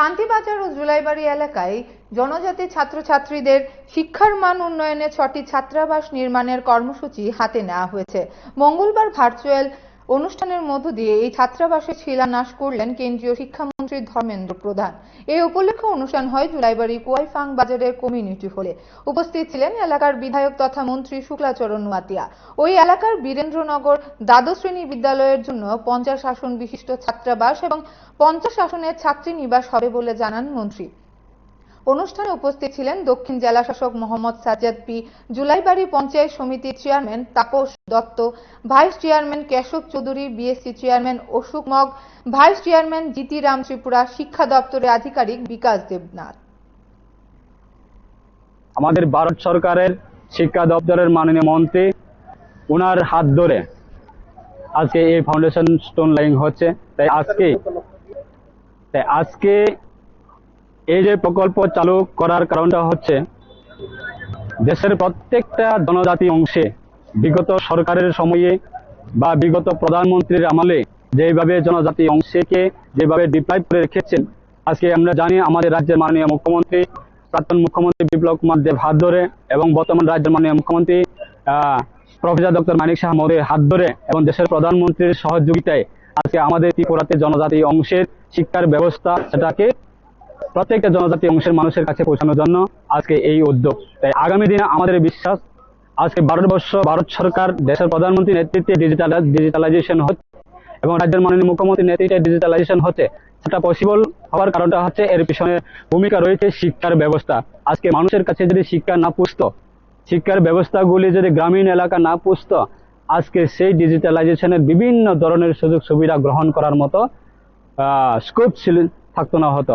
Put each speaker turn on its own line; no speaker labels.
শান্তিবাজার ও জুলাইবাড়ি এলাকায় জনজাতি ছাত্রছাত্রীদের শিক্ষার মান উন্নয়নে 6টি ছাত্রাবাস নির্মাণের কর্মসূচি হাতে নেওয়া হয়েছে। মঙ্গলবার ভার্চুয়াল অনুষ্ঠানের মধ্য দিয়ে এই ছাত্রাবাসের শিলান্যাস করলেন কেন্দ্রীয় শিক্ষামন্ত্রী ধর্মেন্দ্র প্রধান। এই উপলক্ষে অনুষ্ঠান হয় জুলাইবাড়ি কোয়াইফাং বাজারের কমিউনিটি হলে। উপস্থিত ছিলেন এলাকার বিধায়ক তথা মন্ত্রী শুক্লাচরণ নোয়াতিয়া। ওই এলাকার বীরেন্দ্রনগর দ্বাদশ শ্রেণী বিদ্যালয়ের জন্য 50 আসন বিশিষ্ট ছাত্রাবাস এবং 50 আসনের ছাত্রী নিবাস হবে বলে জানান মন্ত্রী। অনুষ্ঠানে উপস্থিত ছিলেন দক্ষিণ জেলা শাসক মোহাম্মদ সাজ্জাদ পি, জুলাইবাড়ি পঞ্চায়েত সমিতির chairman Tapas Dutta, vice chairman Keshab Chowdhury, BSC chairman Ashok Mog, vice chairman Jiti Ram Tripura, শিক্ষা দপ্তরের আধিকারিক বিকাশ দেবনাথ।
আমাদের ভারত সরকারের শিক্ষা দপ্তরের মাননীয় মন্ত্রী ওনার হাত ধরে আজকে এই ফাউন্ডেশন স্টোন লাইং হচ্ছে। তাই আজকে এই যে প্রকল্প চালু করার কারণটা হচ্ছে দেশের প্রত্যেকটা জনজাতি অংশে বিগত সরকারের সময়ে বা বিগত প্রধানমন্ত্রীর আমলে যেভাবে জনজাতি অংশকে যেভাবে ডিপ্রাইভ করে রেখেছেন, আজকে আমরা জানি আমাদের রাজ্যের মাননীয় মুখ্যমন্ত্রী প্রাক্তন মুখ্যমন্ত্রী বিপ্লব কুমার দেব হাত ধরে এবং বর্তমান রাজ্যের মাননীয় মুখ্যমন্ত্রী প্রফেসর ডক্টর মানিক শাহ মহোদয়ের হাত ধরে এবং দেশের প্রধানমন্ত্রীর সহযোগিতায় আজকে আমাদের ত্রিপুরাতে জনজাতি অংশের শিক্ষার ব্যবস্থা সেটাকে প্রত্যেকটা জনজাতি অংশের মানুষের কাছে পৌঁছানোর জন্য আজকে এই উদ্যোগ। তাই আগামী দিনে আমাদের বিশ্বাস আজকে ভারত সরকার দেশের প্রধানমন্ত্রীর নেতৃত্বে ডিজিটালাইজেশন হচ্ছে এবং রাজ্যের মাননীয় মুখ্যমন্ত্রীর নেতৃত্বে ডিজিটালাইজেশন হচ্ছে। সেটা পসিবল হওয়ার কারণটা হচ্ছে এর পিছনে ভূমিকা রয়েছে শিক্ষার ব্যবস্থা। আজকে মানুষের কাছে যদি শিক্ষা না পৌঁছত, শিক্ষার ব্যবস্থাগুলি যদি গ্রামীণ এলাকা না পৌঁছত, আজকে সেই ডিজিটালাইজেশনের বিভিন্ন ধরনের সুযোগ সুবিধা গ্রহণ করার মতো স্কোপ থাকতো না হতো।